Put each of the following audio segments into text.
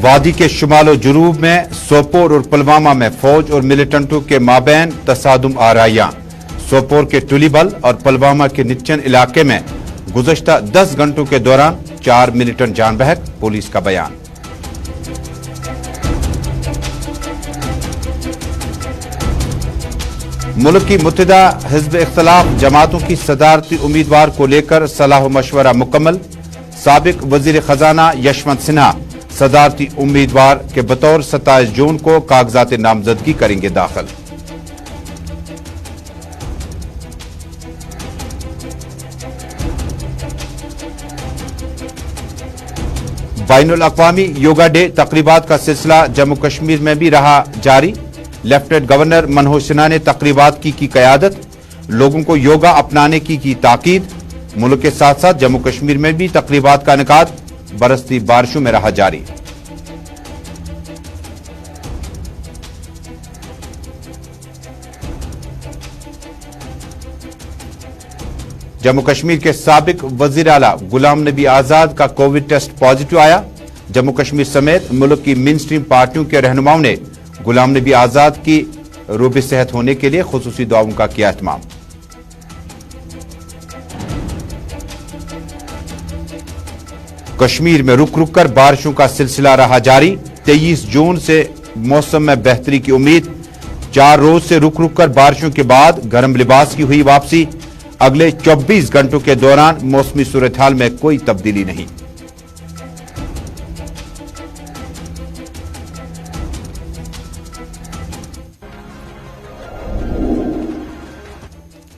वादी के शुमाल और जुनूब में सोपोर और पुलवामा में फौज और मिलिटेंटों के माबैन तसादुम आराइयां। सोपोर के टुलीबल और पुलवामा के निच्चन इलाके में गुज़श्ता 10 घंटों के दौरान 4 मिलिटेंट जान बहक, पुलिस का बयान। मुल्क की मुत्तहिदा हिज़्ब इख्तिलाफ जमातों की सदारती उम्मीदवार को लेकर सलाह मशवरा मुकम्मल। साबिक वजीर खजाना यशवंत सिन्हा सदारती उम्मीदवार के बतौर 27 जून को कागजात नामजदगी करेंगे दाखिल। बैनुल अक़वामी योगा डे तकरीबात का सिलसिला जम्मू कश्मीर में भी रहा जारी। लेफ्टिनेंट गवर्नर मनोज सिन्हा ने तकरीबात की क़यादत, लोगों को योगा अपनाने की ताकीद। मुल्क के साथ साथ जम्मू कश्मीर में भी तकरीबात का इनेकाद बरसती बारिशों में रहा जारी। जम्मू कश्मीर के साबिक वजीर आला गुलाम नबी आजाद का कोविड टेस्ट पॉजिटिव आया। जम्मू कश्मीर समेत मुल्क की मेन स्ट्रीम पार्टियों के रहनुमाओं ने गुलाम नबी आजाद की रूब सेहत होने के लिए खुसूसी दुआओं का किया एहतमाम। कश्मीर में रुक रुक कर बारिशों का सिलसिला रहा जारी। 23 जून से मौसम में बेहतरी की उम्मीद। 4 रोज से रुक रुक कर बारिशों के बाद गर्म लिबास की हुई वापसी। अगले 24 घंटों के दौरान मौसमी सूरत हाल में कोई तब्दीली नहीं।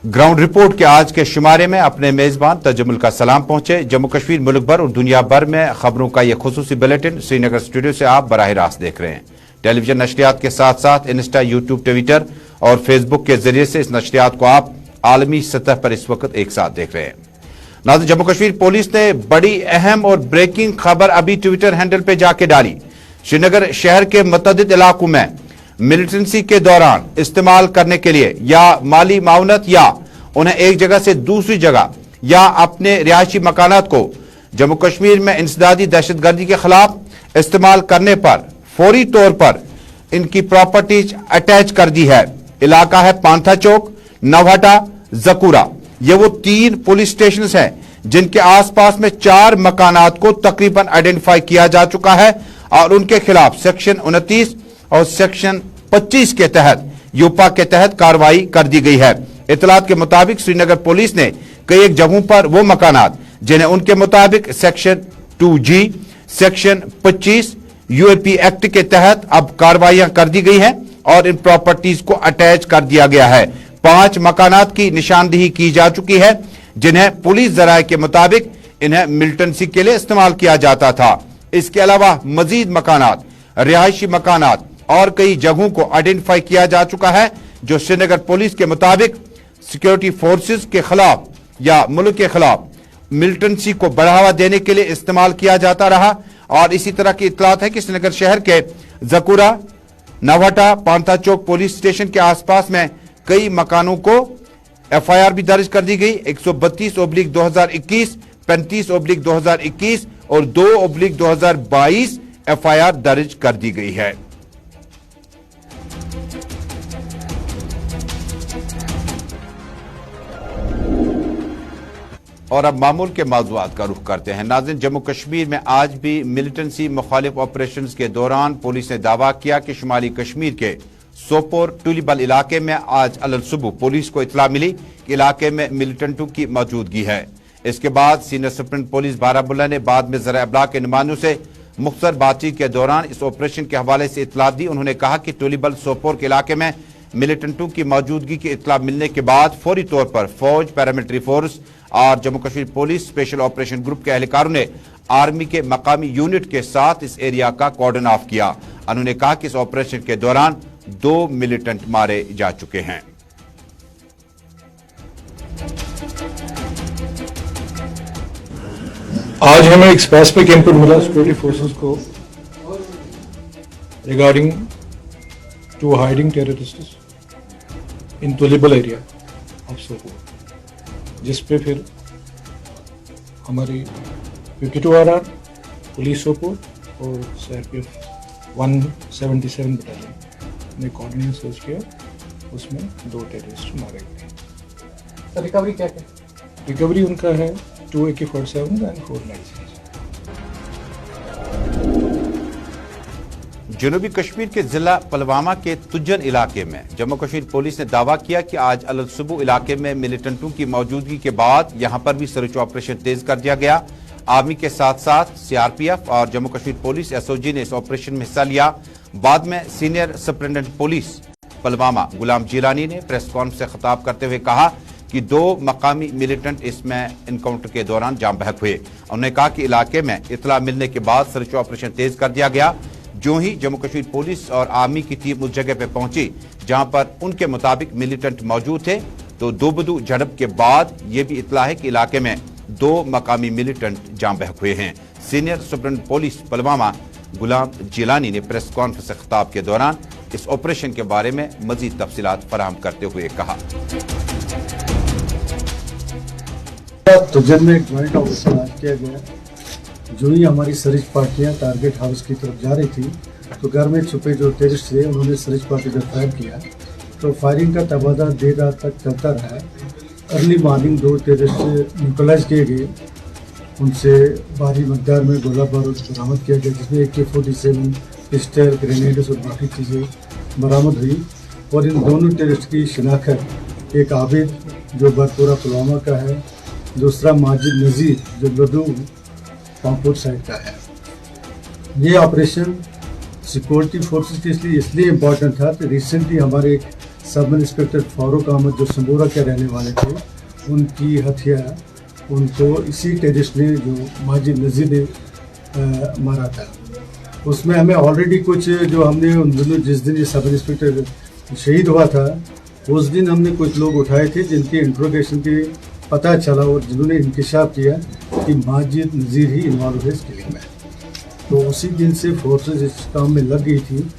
ग्राउंड रिपोर्ट के आज के शुमारे में अपने मेजबान तजमुल का सलाम पहुंचे। जम्मू कश्मीर, मुल्क भर और दुनिया भर में खबरों का यह खुसूसी बुलेटिन श्रीनगर स्टूडियो से आप बराह रास्त देख रहे हैं। टेलीविजन नशरियात के साथ साथ इंस्टा, यूट्यूब, ट्विटर और फेसबुक के जरिए से इस नशरियात को आप आलमी सतह पर इस वक्त एक साथ देख रहे हैं। नाज़रीन, जम्मू कश्मीर पुलिस ने बड़ी अहम और ब्रेकिंग खबर अभी ट्विटर हैंडल पे जाके डाली। श्रीनगर शहर के मुतअद्दिद इलाकों में मिलिटेंसी के दौरान इस्तेमाल करने के लिए या माली माउनत या उन्हें एक जगह से दूसरी जगह या अपने रिहायशी मकानात को जम्मू कश्मीर में इंसदादी दहशतगर्दी के खिलाफ इस्तेमाल करने पर फौरी तौर पर इनकी प्रॉपर्टीज अटैच कर दी है। इलाका है पांथा चौक, नवहटा, जकूरा। ये वो 3 पुलिस स्टेशन हैं जिनके आसपास में 4 मकानात को तकरीबन आइडेंटिफाई किया जा चुका है और उनके खिलाफ सेक्शन 29 और सेक्शन 25 के तहत यूपा के तहत कार्रवाई कर दी गई है। इतलात के मुताबिक श्रीनगर पुलिस ने कई एक जगहों पर वो मकानात जिन्हें उनके मुताबिक section 2G, section 25 UAP act के तहत अब कार्रवाइयां कर दी गई हैं और इन प्रॉपर्टीज को अटैच कर दिया गया है। 5 मकानात की निशानदेही की जा चुकी है जिन्हें पुलिस जराये के मुताबिक इन्हें मिलिटेंसी के लिए इस्तेमाल किया जाता था। इसके अलावा मजीद मकानात, रिहायशी मकानात और कई जगहों को आइडेंटिफाई किया जा चुका है जो श्रीनगर पुलिस के मुताबिक सिक्योरिटी फोर्सेस के खिलाफ या मुल्क के खिलाफ मिलिटेंसी को बढ़ावा देने के लिए इस्तेमाल किया जाता रहा। और इसी तरह की इतलात है कि श्रीनगर शहर के जकूरा, नवहटा, पांथा चौक पुलिस स्टेशन के आसपास में कई मकानों को एफआईआर भी दर्ज कर दी गई। 132/2021, 35/2021 और 2/2022 एफआईआर दर्ज कर दी गई है। और अब मामूल के मौज़ूआत का रुख करते हैं। नाज़रीन, जम्मू कश्मीर में आज भी मिलिटेंसी मुखालिफ ऑपरेशंस के दौरान पुलिस ने दावा किया कि शुमाली कश्मीर के सोपोर टुलीबल इलाके में आज अलल सुबह पुलिस को इतला मिली कि इलाके में मिलिटेंटों की मौजूदगी है। इसके बाद सीनियर सुप्रीटेंडेंट पुलिस बारामुल्ला ने बाद में ज़रा इब्लाग के नुमाइंदों से मुख्तसर बातचीत के दौरान इस ऑपरेशन के हवाले से इतला दी। उन्होंने कहा कि टुलीबल सोपोर के इलाके में मिलिटेंटों की मौजूदगी की इतला मिलने के बाद फौरी तौर पर फौज, पैरामिलिट्री फोर्स और Jammu Kashmir police special operation group के एहलकारों ने आर्मी के मकामी यूनिट के साथ इस एरिया का कॉर्डन ऑफ किया। उन्होंने कहा कि इस ऑपरेशन के दौरान 2 मिलिटेंट मारे जा चुके हैं। आज हमें एक स्पेसिफिक इनपुट मिला सिक्योरिटी फोर्सेस को regarding 2 hiding terrorists in Tulibal area of Sopore, जिस पे फिर हमारी PQ2RR, पुलिस सोपोर और CRPF 177 बटालियन ने कोऑर्डिनेट सर्च किया, उसमें 2 टेररिस्ट मारे गए। तो रिकवरी क्या है? रिकवरी उनका है 2 AK-47 एंड 4 मैगजीन्स। जनूबी कश्मीर के जिला पुलवामा के तुजन इलाके में जम्मू कश्मीर पुलिस ने दावा किया कि आज अल-सुबह इलाके में मिलिटेंटों की मौजूदगी के बाद यहां पर भी सर्च ऑपरेशन तेज कर दिया गया। आर्मी के साथ साथ CRPF और जम्मू कश्मीर पुलिस SOG ने इस ऑपरेशन में हिस्सा लिया। बाद में सीनियर सुपरिटेंडेंट पुलिस पुलवामा गुलाम जिलानी ने प्रेस कॉन्फ्रेंस से खिताब करते हुए कहा कि 2 मकामी मिलिटेंट इसमें एनकाउंटर के दौरान जाम बहक हुए। उन्होंने कहा कि इलाके में इतला मिलने के बाद सर्च ऑपरेशन तेज कर दिया गया। जो ही जम्मू कश्मीर पुलिस और आर्मी की टीम उस जगह पर पहुंची जहां पर उनके मुताबिक मिलिटेंट मौजूद थे, तो दोबदू झड़प के बाद ये भी इतला है कि इलाके में 2 मकामी मिलिटेंट जाम बहक हुए हैं। सीनियर सुपरिटेंडेंट पुलिस पुलवामा गुलाम जिलानी ने प्रेस कॉन्फ्रेंस से खिताब के दौरान इस ऑपरेशन के बारे में मजीद तफसीलात फराहम करते हुए कहा। तुजन में एक ज्वाइंट ऑपरेशन आज किया गया। जो ही हमारी सर्च पार्टियां टारगेट हाउस की तरफ जा रही थी, तो घर में छुपे जो टेररिस्ट थे उन्होंने सर्च पार्टी पर फायर किया, तो फायरिंग का तबादला देर रात तक चलता रहा। अर्ली मॉर्निंग 2 टेररिस्ट न्यूट्रलाइज किए गए, उनसे भारी मकदार में गोला बारूद बरामद किया गया, जिसमें AK-47 पिस्टल, ग्रेनेड्स और बाकी चीज़ें बरामद हुई। और इन दोनों टेररिस्ट की शिनाख्त एक आबिद जो बरपुरा पुलवामा का है, दूसरा माजिद नज़ीर जो लदू पामपुर साइड का है। ये ऑपरेशन सिक्योरिटी फोर्सेस के इसलिए इम्पोर्टेंट था कि रिसेंटली हमारे एक सब इंस्पेक्टर फारूक अहमद जो संबोरा के रहने वाले थे, उनकी हत्या उनको इसी टेररिस्ट ने जो माजिद नज़ीर ने मारा था। उसमें हमें ऑलरेडी कुछ जो हमने उन दिनों जिस दिन ये सब इंस्पेक्टर शहीद हुआ था, उस दिन हमने कुछ लोग उठाए थे जिनके इंट्रोगेशन के पता चला और जिन्होंने इंकशाफ किया कि माजिद नज़ीर ही इन्वॉल्व है इस किलिंग में। तो उसी दिन से फोर्सेस इस काम में लग गई थी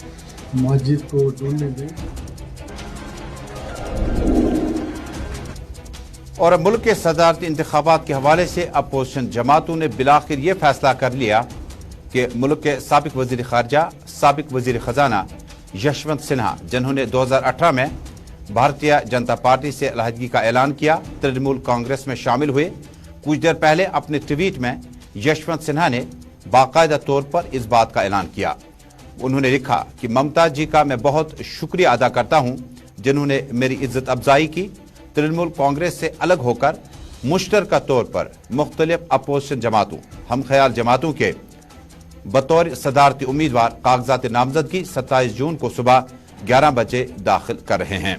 माजिद को ढूंढने में। और अब मुल्क के सदारती इंतखाबात के हवाले से अपोजिशन जमातों ने बिलाखिर ये फैसला कर लिया कि मुल्क के साबिक वजीर खारजा, साबिक वजीर खजाना यशवंत सिन्हा, जिन्होंने 2018 में भारतीय जनता पार्टी से अलहदगी का ऐलान किया, तृणमूल कांग्रेस में शामिल हुए। कुछ देर पहले अपने ट्वीट में यशवंत सिन्हा ने बाकायदा तौर पर इस बात का ऐलान किया। उन्होंने लिखा कि ममता जी का मैं बहुत शुक्रिया अदा करता हूं जिन्होंने मेरी इज्जत अफजाई की। तृणमूल कांग्रेस से अलग होकर मुश्तरका तौर पर मुख्तलिफ अपोजिशन जमातों, हम ख्याल जमातों के बतौर सदारती उम्मीदवार कागजात नामजदगी 27 जून को सुबह 11 बजे दाखिल कर रहे हैं।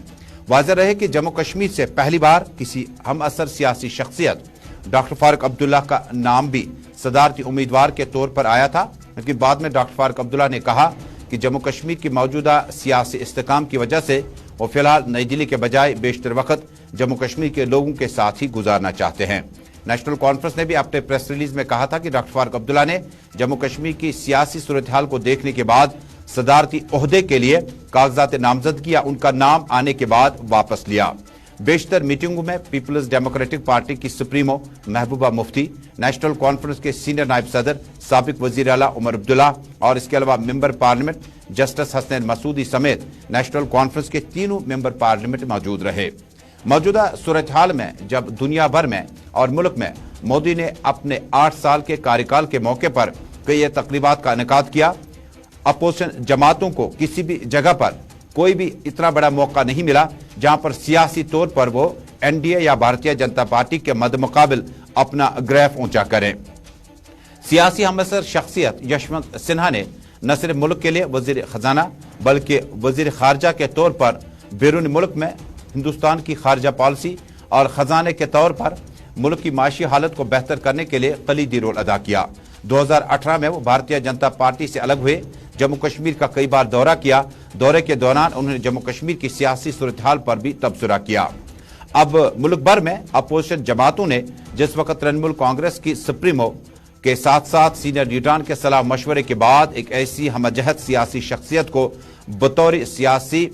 वाज़ेह रहे कि जम्मू कश्मीर से पहली बार किसी हम असर सियासी शख्सियत डॉक्टर फारूक अब्दुल्ला का नाम भी सदारती उम्मीदवार के तौर पर आया था, लेकिन बाद में डॉक्टर फारूक अब्दुल्ला ने कहा कि जम्मू कश्मीर की मौजूदा सियासी इस्तेकाम की वजह से वो फिलहाल नई दिल्ली के बजाय बेशतर वक्त जम्मू कश्मीर के लोगों के साथ ही गुजारना चाहते हैं। नेशनल कॉन्फ्रेंस ने भी अपने प्रेस रिलीज में कहा था कि डॉक्टर फारूक अब्दुल्ला ने जम्मू कश्मीर की सियासी सूरत हाल को देखने के बाद सदारती ओहदे के लिए कागजात नामजदगी या उनका नाम आने के बाद वापस लिया। बेशतर मीटिंगों में पीपल्स डेमोक्रेटिक पार्टी की supremo Mehbooba Mufti, national conference के सीनियर नायब सदर साबिक वजीर आला उमर अब्दुल्ला और इसके अलावा member parliament justice Hasnain Masoodi समेत नेशनल कॉन्फ्रेंस के तीनों मेंबर पार्लियामेंट मौजूद रहे। मौजूदा सूरत हाल में जब दुनिया भर में और मुल्क में मोदी ने अपने 8 साल के कार्यकाल के मौके पर कई तकरीबात का इनेकाद किया, अपोजिशन जमातों को किसी भी जगह पर कोई भी इतना बड़ा मौका नहीं मिला जहां पर सियासी तौर पर वो एनडीए या भारतीय जनता पार्टी के मद्देमुकाबिल अपना ग्राफ ऊंचा करें। सियासी हमअसर शख्सियत यशवंत सिन्हा ने न सिर्फ मुल्क के लिए वजीर खजाना बल्कि वजीर खारजा के तौर पर बैरून मुल्क में हिंदुस्तान की खारजा पॉलिसी और खजाने के तौर पर मुल्क की माशी हालत को बेहतर करने के लिए कलीदी रोल अदा किया। 2018 में वो भारतीय जनता पार्टी से अलग हुए, जम्मू कश्मीर का कई बार दौरा किया। दौरे के दौरान उन्होंने जम्मू कश्मीर की सियासी सूरत हाल पर भी तबसरा किया। अब मुल्क भर में अपोजिशन जमातों ने जिस वक्त तृणमूल कांग्रेस की सुप्रीमो के साथ साथ सीनियर लीडरान के सलाह मशवरे के बाद एक ऐसी हमजहत सियासी शख्सियत को बतौर सियासी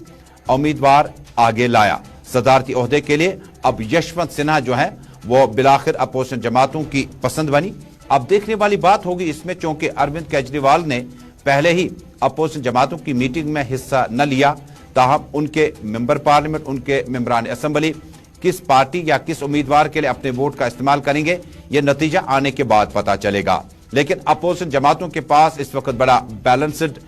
उम्मीदवार आगे लाया सदारती ओहदे के लिए, अब यशवंत सिन्हा जो है वो बिलाखिर अपोजिशन जमातों की पसंद बनी। अब देखने वाली बात होगी इसमें, चूंकि अरविंद केजरीवाल ने पहले ही अपोजिशन जमातों की मीटिंग में हिस्सा न लिया, ताहम उनके मेंबर पार्लियामेंट, उनके मेंबरान असेंबली किस पार्टी या किस उम्मीदवार के लिए अपने वोट का इस्तेमाल करेंगे, यह नतीजा आने के बाद पता चलेगा। लेकिन अपोजिशन जमातों के पास इस वक्त बड़ा बैलेंस्ड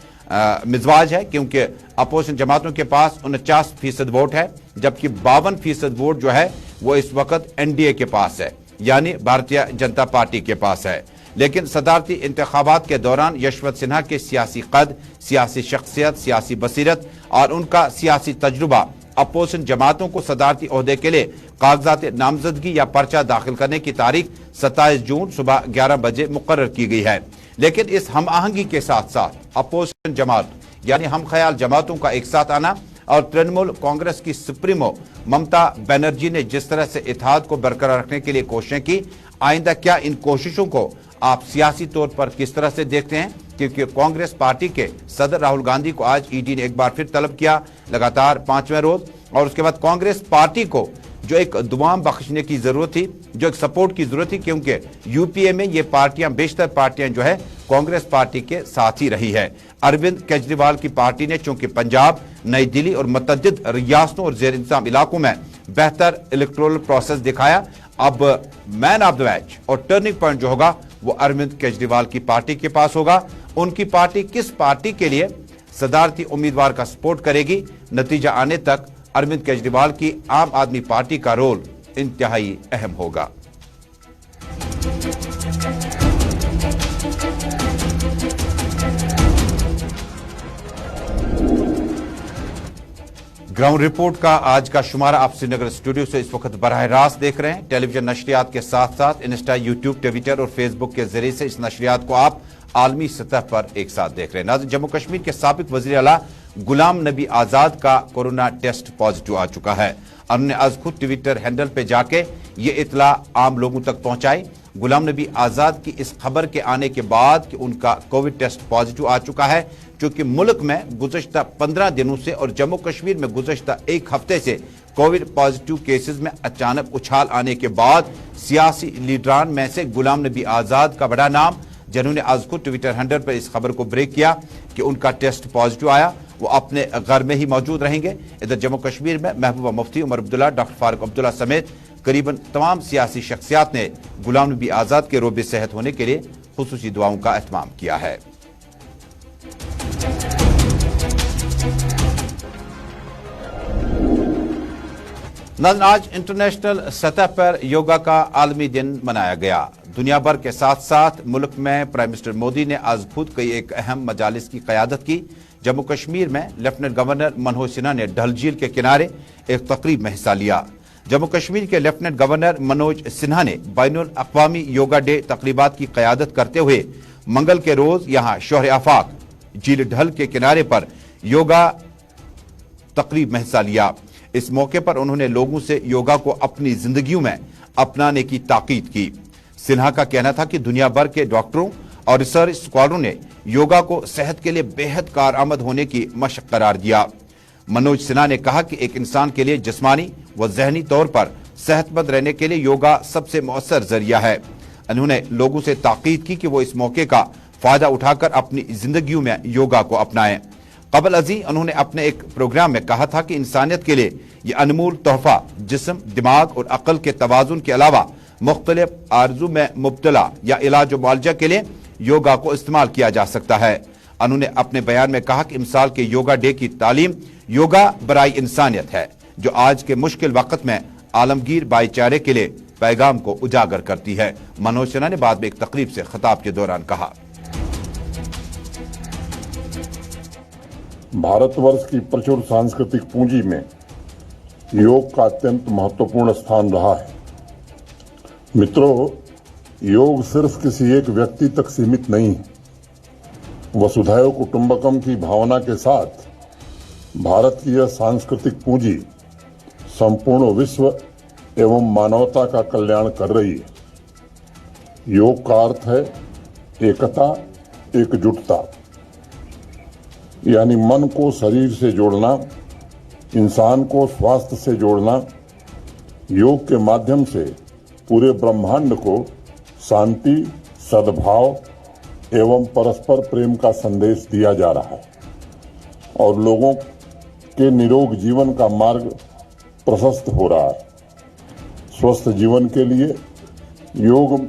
मिजाज है, क्योंकि अपोजिशन जमातों के पास 49% वोट है, जबकि 52% वोट जो है वो इस वक्त एनडीए के पास है, यानी भारतीय जनता पार्टी के पास है। लेकिन सदारती इंतखाबात के दौरान यशवंत सिन्हा के सियासी कद, सियासी शख्सियत, सियासी बसीरत और उनका सियासी तजुर्बा अपोजिशन जमातों को सदारती ओहदे के लिए कागजात नामजदगी या पर्चा दाखिल करने की तारीख 27 जून सुबह 11 बजे मुकर्रर की गई है। लेकिन इस हम आहंगी के साथ साथ अपोजिशन जमात यानी हम ख्याल जमातों का एक साथ आना और तृणमूल कांग्रेस की सुप्रीमो ममता बनर्जी ने जिस तरह से इत्तेहाद को बरकरार रखने के लिए कोशिशें की, आइंदा क्या इन कोशिशों को आप सियासी तौर पर किस तरह से देखते हैं? क्योंकि कांग्रेस पार्टी के सदर राहुल गांधी को आज ईडी ने एक बार फिर तलब किया, लगातार 5वें रोज, और उसके बाद कांग्रेस पार्टी को जो एक दुआम बख्शने की जरूरत थी, जो एक सपोर्ट की जरूरत थी, क्योंकि यूपीए में ये पार्टियां, बेशतर पार्टियां जो है कांग्रेस पार्टी के साथ ही रही है। अरविंद केजरीवाल की पार्टी ने चूंकि पंजाब, नई दिल्ली और मुतअद्दिद रियासतों और जेर इंतजाम इलाकों में बेहतर इलेक्टोरल प्रोसेस दिखाया, अब मैन ऑफ द मैच और टर्निंग पॉइंट जो होगा वो अरविंद केजरीवाल की पार्टी के पास होगा। उनकी पार्टी किस पार्टी के लिए सदारती उम्मीदवार का सपोर्ट करेगी, नतीजा आने तक अरविंद केजरीवाल की आम आदमी पार्टी का रोल इंतहाई अहम होगा। ग्राउंड रिपोर्ट का आज का शुमारा आप श्रीनगर स्टूडियो से इस वक्त बराह रास्त देख रहे हैं। टेलीविजन नशरियात के साथ साथ इंस्टा, यूट्यूब, ट्विटर और फेसबुक के जरिए से इस नशरियात को आप आलमी सतह पर एक साथ देख रहे हैं। नाज़रीन, जम्मू कश्मीर के साबिक वज़ीर आला गुलाम नबी आजाद का कोरोना टेस्ट पॉजिटिव आ चुका है। उन्होंने आज खुद ट्विटर हैंडल पे जाके ये इतला आम लोगों तक पहुंचाई। गुलाम नबी आजाद की इस खबर के आने के बाद कि उनका कोविड टेस्ट पॉजिटिव आ चुका है, क्योंकि मुल्क में गुज़श्ता 15 दिनों से और जम्मू कश्मीर में गुज़श्ता एक हफ्ते से कोविड पॉजिटिव केसेस में अचानक उछाल आने के बाद सियासी लीडरान में से गुलाम नबी आजाद का बड़ा नाम, जिन्होंने आज खुद ट्विटर हैंडल पर इस खबर को ब्रेक किया कि उनका टेस्ट पॉजिटिव आया, वो अपने घर में ही मौजूद रहेंगे। इधर जम्मू कश्मीर में महबूबा मुफ्ती, उमर अब्दुल्ला, डॉक्टर फारूक अब्दुल्ला समेत करीबन तमाम सियासी शख्सियात ने गुलाम नबी आजाद के रोबे सेहत होने के लिए खुसूसी दुआओं का एहतमाम किया है। नाज़रीन, आज इंटरनेशनल सतह पर योगा का आलमी दिन मनाया गया। दुनिया भर के साथ साथ मुल्क में प्राइम मिनिस्टर मोदी ने आज खुद कई एक अहम मजालिस की क़यादत की। जम्मू कश्मीर में लेफ्टिनेंट गवर्नर मनोज सिन्हा ने डल झील के किनारे एक तकरीब में हिस्सा लिया। जम्मू कश्मीर के लेफ्टिनेंट गवर्नर मनोज सिन्हा ने बैनुल अक़वामी योगा डे तकरीबात की क़यादत करते हुए मंगल के रोज यहां शोहर आफाक झील ढल के किनारे पर योगा तकरीब में हिस्सा लिया। इस मौके पर उन्होंने लोगों से योगा को अपनी जिंदगियों में अपनाने की ताकीद की। सिन्हा का कहना था कि दुनिया भर के डॉक्टरों और रिसर्च स्कॉलरों ने योगा को सेहत के लिए बेहद कारआमद होने की मशक करार दिया। मनोज सिन्हा ने कहा कि एक इंसान के लिए जिस्मानी व ज़हनी तौर पर सेहतमंद रहने के लिए योगा सबसे मौसर जरिया है। उन्होंने लोगों से ताकीद की कि वो इस मौके का फायदा उठाकर अपनी जिंदगियों में योगा को अपनाएं। कबल अजी उन्होंने अपने एक प्रोग्राम में कहा था कि इंसानियत के लिए ये अनमोल तोहफा जिस्म, दिमाग और अकल के तवाजुन के अलावा मुख्तलिफ आरजू में मुब्तला या इलाज व मुआलजा के लिए योगा को इस्तेमाल किया जा सकता है। उन्होंने अपने बयान में कहा कि मिसाल के योगा डे की तालीम योगा बराई इंसानियत है, जो आज के मुश्किल वक्त में आलमगीर भाईचारे के लिए पैगाम को उजागर करती है। मनोज सिन्हा ने बाद में एक तकरीब से खिताब के दौरान कहा, भारतवर्ष की प्रचुर सांस्कृतिक पूंजी में योग का अत्यंत महत्वपूर्ण स्थान रहा है। मित्रों, योग सिर्फ किसी एक व्यक्ति तक सीमित नहीं है। वसुधैव कुटुंबकम की भावना के साथ भारत की यह सांस्कृतिक पूंजी संपूर्ण विश्व एवं मानवता का कल्याण कर रही है। योग का अर्थ है एकता, एकजुटता, यानी मन को शरीर से जोड़ना, इंसान को स्वास्थ्य से जोड़ना। योग के माध्यम से पूरे ब्रह्मांड को शांति, सद्भाव एवं परस्पर प्रेम का संदेश दिया जा रहा है और लोगों के निरोग जीवन का मार्ग प्रशस्त हो रहा है। स्वस्थ जीवन के लिए योग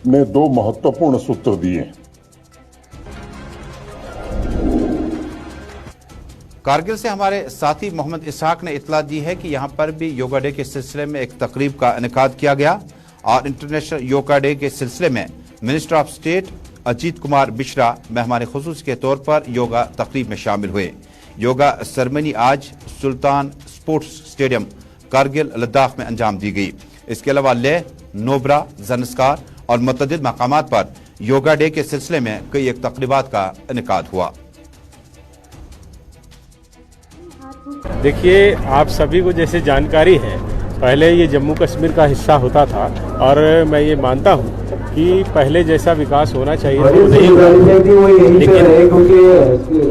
ने 2 महत्वपूर्ण सूत्र दिए हैं। कारगिल से हमारे साथी मोहम्मद इसहाक ने इतला दी है कि यहां पर भी योगा डे के सिलसिले में एक तकरीब का इनेकाद किया गया और इंटरनेशनल योगा डे के सिलसिले में minister of state Ajit Kumar Mishra मेहमान खुसूस के तौर पर योगा तकरीब में शामिल हुए। योगा सेरेमनी आज सुल्तान स्पोर्ट्स स्टेडियम कारगिल लद्दाख में अंजाम दी गई। इसके अलावा लेह, नोबरा, जन्स्कार और मुतअद्दिद मकामात पर योगा डे के सिलसिले में कई एक तकरीबात का इनेकाद हुआ। देखिए, आप सभी को जैसे जानकारी है, पहले ये जम्मू कश्मीर का हिस्सा होता था और मैं ये मानता हूँ कि पहले जैसा विकास होना चाहिए था वो नहीं हुआ, लेकिन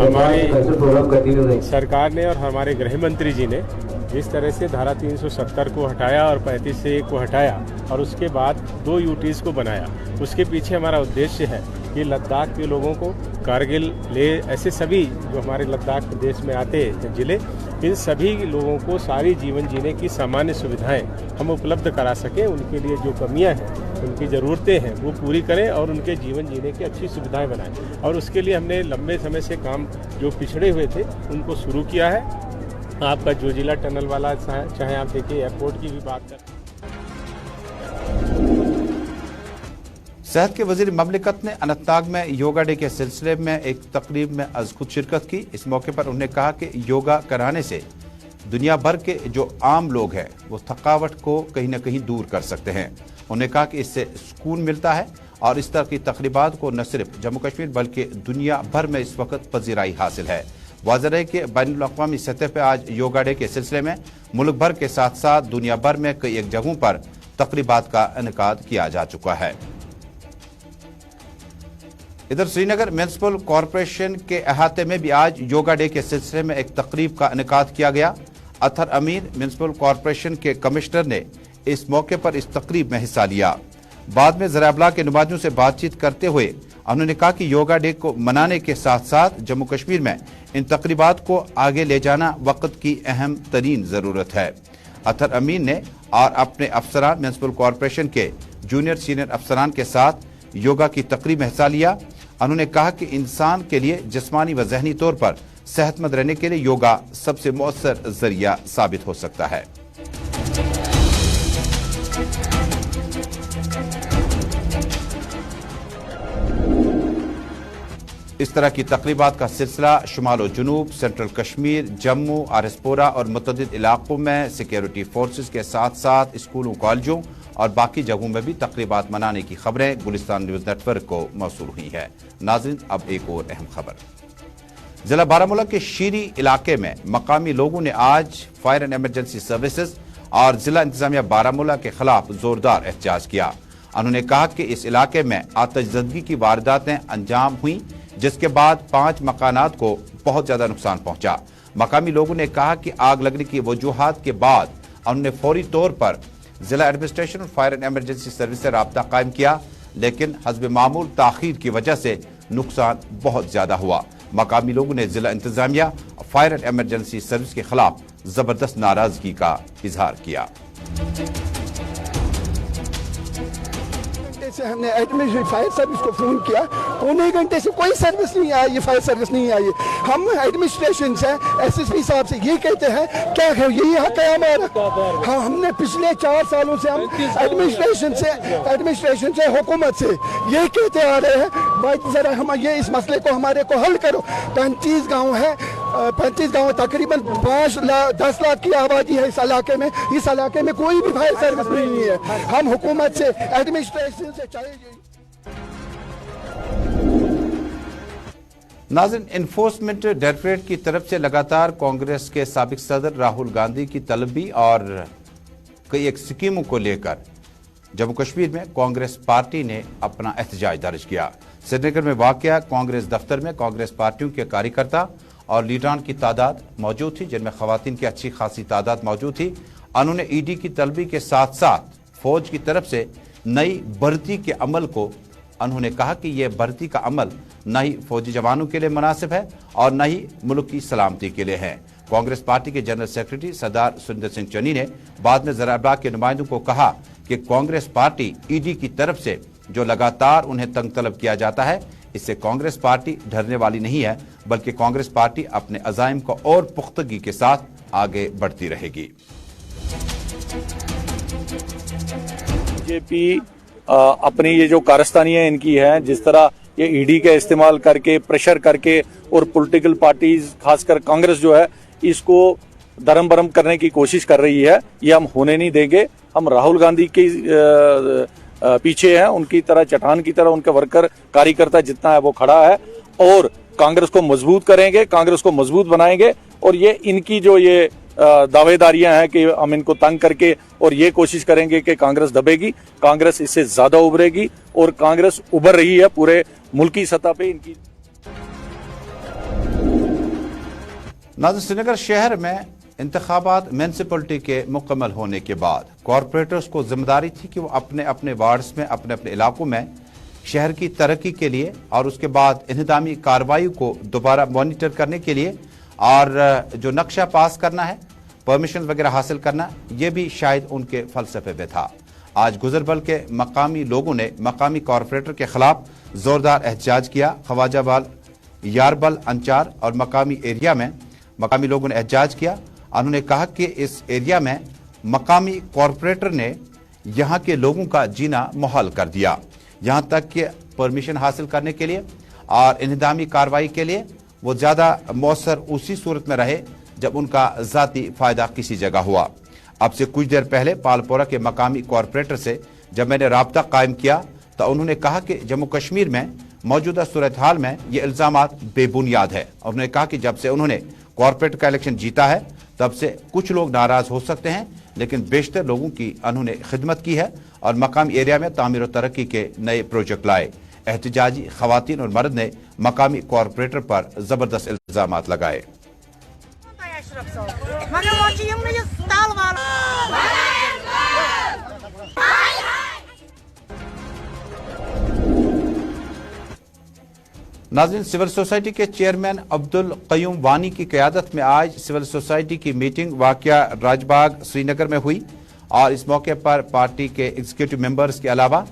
हमारी सरकार ने और हमारे गृह मंत्री जी ने जिस तरह से धारा 370 को हटाया और 35 से 1 को हटाया और उसके बाद 2 यूटीज को बनाया, उसके पीछे हमारा उद्देश्य है कि लद्दाख के लोगों को कारगिल, लेह, ऐसे सभी जो हमारे लद्दाख प्रदेश में आते हैं जिले, इन सभी लोगों को सारी जीवन जीने की सामान्य सुविधाएं हम उपलब्ध करा सकें। उनके लिए जो कमियां हैं, उनकी ज़रूरतें हैं, वो पूरी करें और उनके जीवन जीने की अच्छी सुविधाएं बनाएं। और उसके लिए हमने लंबे समय से काम जो पिछड़े हुए थे उनको शुरू किया है। आपका जोजिला टनल वाला चाहे आप देखिए, एयरपोर्ट की भी बात करें। सेहत के वजीर ममलिकत ने अनंतनाग में योगा डे के सिलसिले में एक तकरीब में अज खुद शिरकत की। इस मौके पर उन्होंने कहा कि योगा कराने से दुनिया भर के जो आम लोग हैं वो थकावट को कहीं ना कहीं दूर कर सकते हैं। उन्होंने कहा कि इससे सुकून मिलता है और इस तरह की तकरीबात को न सिर्फ जम्मू कश्मीर बल्कि दुनिया भर में इस वक्त पजीराई हासिल है। वाज़ेह है कि बैनुल अक़वामी सतह पर आज योगा डे के सिलसिले में मुल्क भर के साथ साथ दुनिया भर में कई एक जगहों पर तकरीबात का इनेकाद किया जा चुका है। इधर श्रीनगर म्युनिसिपल कॉरपोरेशन के अहाते में भी आज योगा डे के सिलसिले में एक तकरीब का इनेकाद किया गया। अतर अमीन म्युनिसिपल कॉरपोरेशन के कमिश्नर ने इस मौके पर इस तकरीब में हिस्सा लिया। बाद में ज़राए अबलाग के नुमाइंदों से बातचीत करते हुए उन्होंने कहा कि योगा डे को मनाने के साथ साथ जम्मू कश्मीर में इन तकरीबात को आगे ले जाना वक्त की अहम तरीन ज़रूरत है। अतर अमीन ने और अपने अफसरान म्युनिसिपल कॉरपोरेशन के जूनियर सीनियर अफसरान के साथ योगा की तकरीब में हिस्सा लिया। उन्होंने कहा कि इंसान के लिए जिस्मानी व ज़हनी तौर पर सेहतमंद रहने के लिए योगा सबसे मौसर जरिया साबित हो सकता है। इस तरह की तकरीबात का सिलसिला शुमाल और जनूब, सेंट्रल कश्मीर, जम्मू, आरएसपोरा और मुतअद्दिद इलाकों में सिक्योरिटी फोर्सेस के साथ साथ स्कूलों, कॉलेजों और बाकी जगहों में भी तकरीबात मनाने की खबरें गुलिस्तान न्यूज नेटवर्क को मौसूल हुई है। नाज़रीन, अब एक और अहम खबर। जिला बारामूला के शीरी इलाके में मकामी लोगों ने आज फायर एंड इमरजेंसी सर्विसेज और जिला इंतजामिया बारामूला के खिलाफ जोरदार एहतजाज किया। उन्होंने कहा कि इस इलाके में आतिशज़दगी की वारदातें अंजाम हुई, जिसके बाद 5 मकानात को बहुत ज्यादा नुकसान पहुंचा। मकामी लोगों ने कहा कि आग लगने की वजूहात के बाद उन्होंने फौरी तौर पर जिला एडमिनिस्ट्रेशन और फायर एंड इमरजेंसी सर्विस से राब्ता कायम किया, लेकिन हस्ब मामूल ताखीर की वजह से नुकसान बहुत ज्यादा हुआ। मकामी लोगों ने जिला इंतजामिया और फायर एंड इमरजेंसी सर्विस के खिलाफ जबरदस्त नाराजगी का इजहार किया। से हमने एडमिनिस्ट्रेशन फायर सर्विस को फोन किया, 1 घंटे से कोई सर्विस नहीं आई, ये फायर सर्विस नहीं आई। हम एडमिनिस्ट्रेशन से, एसएसपी साहब से ये कहते हैं क्या है ये यहाँ क्या हमारा। हाँ, हमने पिछले 4 सालों से हम एडमिनिस्ट्रेशन से हुकूमत से ये कहते आ रहे हैं भाई जरा हम ये इस मसले को हमारे को हल करो। 35 गाँव है, 35 गाँव तकरीबन 10 लाख की आबादी है इस इलाके में। इस इलाके में कोई भी फायर सर्विस नहीं है। हम हुकूमत से, एडमिनिस्ट्रेशन से चाहिए। नाज़रीन, इन्फोर्समेंट डायरेक्टरेट की तरफ से लगातार कांग्रेस के साबिक सदर राहुल गांधी की तलबी और कई एक स्कीमों को लेकर जम्मू कश्मीर में कांग्रेस पार्टी ने अपना एहतजाज दर्ज किया। श्रीनगर में वाक़या कांग्रेस दफ्तर में कांग्रेस पार्टियों के कार्यकर्ता और लीडरान की तादाद मौजूद थी, जिनमें खवातीन की अच्छी खासी तादाद मौजूद थी। उन्होंने ईडी की तलबी के साथ साथ फौज की तरफ से नई भर्ती के अमल को उन्होंने कहा कि यह भर्ती का अमल न ही फौजी जवानों के लिए मुनासिब है और न ही मुल्क की सलामती के लिए है। कांग्रेस पार्टी के जनरल सेक्रेटरी सरदार सुरिंदर सिंह चन्नी ने बाद में ज़राए इब्लाग के नुमाइंदों को कहा कि कांग्रेस पार्टी ईडी की तरफ से जो लगातार उन्हें तंग तलब किया जाता है, इससे कांग्रेस पार्टी डरने वाली नहीं है, बल्कि कांग्रेस पार्टी अपने अज़ाइम को और पुख्तगी के साथ आगे बढ़ती रहेगी। बीजेपी अपनी ये जो कारस्तानियां इनकी हैं, जिस तरह ये ईडी का इस्तेमाल करके प्रेशर करके और पॉलिटिकल पार्टीज खासकर कांग्रेस जो है इसको दरम बरम करने की कोशिश कर रही है, ये हम होने नहीं देंगे। हम राहुल गांधी के पीछे हैं, उनकी तरह चट्टान की तरह उनका वर्कर कार्यकर्ता जितना है वो खड़ा है और कांग्रेस को मजबूत करेंगे, कांग्रेस को मजबूत बनाएंगे। और ये इनकी जो ये दावेदारियां हैं कि हम इनको तंग करके और ये कोशिश करेंगे कि कांग्रेस दबेगी, कांग्रेस इससे ज्यादा उभरेगी और कांग्रेस उभर रही है पूरे मुल्की सतह पे इनकी। नाज़रीन, श्रीनगर शहर में इंतखाबात म्यूनसिपलिटी के मुकम्मल होने के बाद कॉरपोरेटर्स को जिम्मेदारी थी कि वो अपने अपने वार्ड्स में, अपने अपने इलाकों में शहर की तरक्की के लिए और उसके बाद इंहदामी कार्रवाई को दोबारा मॉनिटर करने के लिए और जो नक्शा पास करना है, परमिशन वगैरह हासिल करना, ये भी शायद उनके फलसफे में था। आज गुजरबल के मकामी लोगों ने मकामी कॉरपोरेटर के खिलाफ जोरदार एहतजाज किया। ख्वाजाबाल, यारबल, अंचार और मकामी एरिया में मकामी लोगों ने एहतजाज किया। उन्होंने कहा कि इस एरिया में मकामी कॉरपोरेटर ने यहाँ के लोगों का जीना मुहाल कर दिया, यहाँ तक कि परमिशन हासिल करने के लिए और इंहदामी कार्रवाई के लिए वो ज़्यादा मौसर उसी सूरत में रहे जब उनका ज़ाती फ़ायदा किसी जगह हुआ। अब से कुछ देर पहले पालपोरा के मकामी कॉरपोरेटर से जब मैंने राब्ता कायम किया तो उन्होंने कहा कि जम्मू कश्मीर में मौजूदा सूरत हाल में ये इल्ज़ामात बेबुनियाद है। उन्होंने कहा कि जब से उन्होंने कॉरपोरेट का इलेक्शन जीता है तब से कुछ लोग नाराज़ हो सकते हैं, लेकिन बेशतर लोगों की उन्होंने खिदमत की है और मकामी एरिया में तामीर और तरक्की के नए प्रोजेक्ट लाए। एहतजाजी खवातीन और मर्द ने मकामी कॉरपोरेटर पर जबरदस्त इल्जामात लगाए। नाज़रीन, सिविल सोसाइटी के चेयरमैन अब्दुल कयूम वानी की क़यादत में आज सिविल सोसाइटी की मीटिंग वाक़िया राजबाग श्रीनगर में हुई और इस मौके पर पार्टी के एग्जीक्यूटिव मेंबर्स के अलावा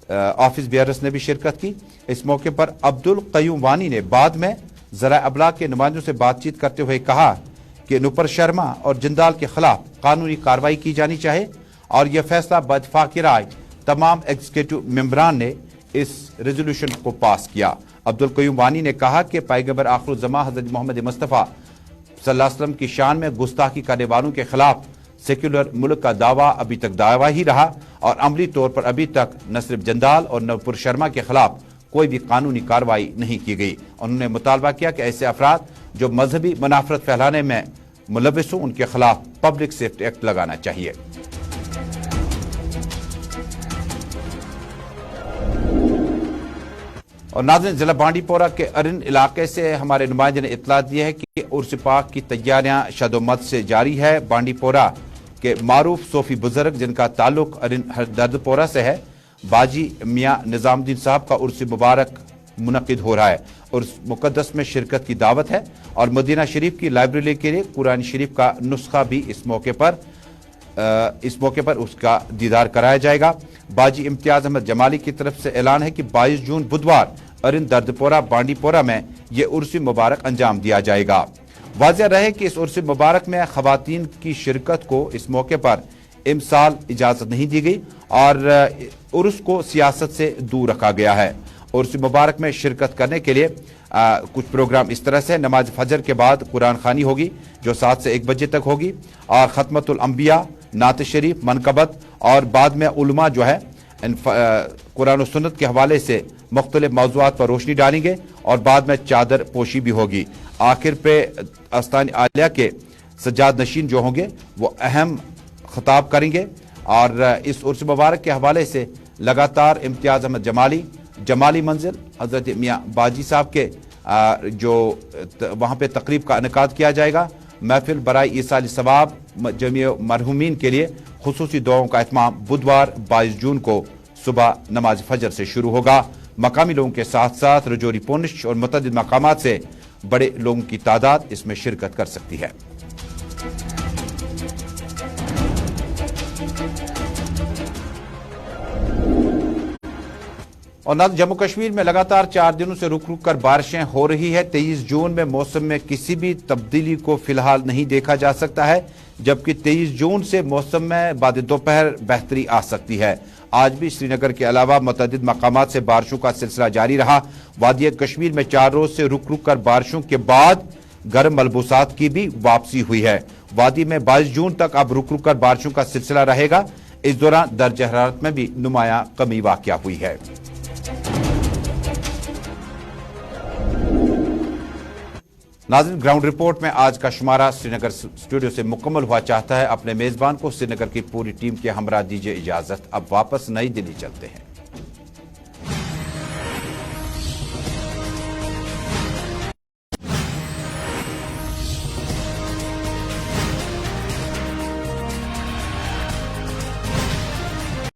ऑफिस बियरर्स ने भी शिरकत की। इस मौके पर अब्दुल कयूम वानी ने बाद में ज़राए इब्लाग के नुमाइंदों से बातचीत करते हुए कहा कि नुपुर शर्मा और जिंदाल के खिलाफ कानूनी कार्रवाई की जानी चाहिए और यह फैसला बइत्तेफाक़ी राय तमाम एग्जीक्यूटिव मेंबरान ने इस रेजोल्यूशन को पास किया। अब्दुल कयूम वानी ने कहा कि पैगंबर आखिरुज़्ज़मा हज़रत मोहम्मद मुस्तफ़ा सल्लल्लाहु अलैहि वसल्लम की शान में गुस्ताखी करने वालों के खिलाफ सेक्युलर मुल्क का दावा अभी तक दावा ही रहा और अमली तौर पर अभी तक न सिर्फ जंदाल और नुपुर शर्मा के खिलाफ कोई भी कानूनी कार्रवाई नहीं की गई। उन्होंने मुतालबा किया कि ऐसे अफराद जो मजहबी मुनाफरत फैलाने में मुलविस हों उनके खिलाफ पब्लिक सेफ्टी एक्ट लगाना चाहिए। और नाज़रीन, जिला बांडीपोरा के अरिन इलाके से हमारे नुमाइंदे ने इत्तला दी है कि उर्स पाक की तैयारियां शदोमत से जारी है। बांडीपोरा के मारूफ सूफी बुजुर्ग जिनका ताल्लुक अरिन दर्दपोरा से है, बाजी मियाँ निजामुद्दीन साहब का उर्स मुबारक मुनक़िद हो रहा है। उर्स मुक़द्दस में शिरकत की दावत है और मदीना शरीफ की लाइब्रेरी के लिए कुरान शरीफ का नुस्खा भी इस मौके पर उसका दीदार कराया जाएगा। बाजी इम्तियाज अहमद जमाली की तरफ से ऐलान है कि 22 जून बुधवार अरिन दर्दपोरा बांडीपोरा में ये उर्स मुबारक अंजाम दिया जाएगा। वाज़ेह रहे कि इस उर्स मुबारक में खवातीन की शिरकत को इस मौके पर इमसाल इजाज़त नहीं दी गई और उर्स को सियासत से दूर रखा गया है। उर्स मुबारक में शिरकत करने के लिए कुछ प्रोग्राम इस तरह से: नमाज फजर के बाद कुरान खानी होगी जो 7 से 1 बजे तक होगी और ख़त्मतुल अंबिया, नात शरीफ, मनकबत और बाद में उलमा जो है कुरान और सुन्नत के हवाले से मुख्तलिफ मौज़ूआत पर रोशनी डालेंगे और बाद में चादर पोशी भी होगी। आखिर पे आस्तान आलिया के सज्जाद नशीन जो होंगे वो अहम खिताब करेंगे और इस उर्स मुबारक के हवाले से लगातार इम्तियाज अहमद जमाली मंजिल हज़रत मियाँ बाजी साहब के जो वहाँ पे तकरीब का इनेकाद किया जाएगा। महफिल बराई ईसाल सवाब जमी मरहूमीन के लिए खुसूसी दुआओं का एहतमाम बुधवार 22 जून को सुबह नमाज फजर से शुरू होगा। मकामी लोगों के साथ साथ रजौरी पुंछ और मुतअद्दिद मकामात से बड़े लोगों की तादाद इसमें शिरकत कर सकती है। और नाज़रीन, जम्मू कश्मीर में लगातार 4 दिनों से रुक रुक कर बारिशें हो रही है। 23 जून में मौसम में किसी भी तब्दीली को फिलहाल नहीं देखा जा सकता है, जबकि 23 जून से मौसम में बाद दोपहर बेहतरी आ सकती है। आज भी श्रीनगर के अलावा मुतअद्दिद मकामात से बारिशों का सिलसिला जारी रहा। वादी कश्मीर में 4 रोज से रुक रुक कर बारिशों के बाद गर्म मलबूसात की भी वापसी हुई है। वादी में 22 जून तक अब रुक रुक कर बारिशों का सिलसिला रहेगा। इस दौरान दर्ज हरारत में भी नुमाया कमी वाक़या हुई है। नाज़रीन, ग्राउंड रिपोर्ट में आज का शुमारा श्रीनगर स्टूडियो से मुकम्मल हुआ चाहता है। अपने मेजबान को श्रीनगर की पूरी टीम के हमरा दीजिए इजाजत। अब वापस नई दिल्ली चलते हैं।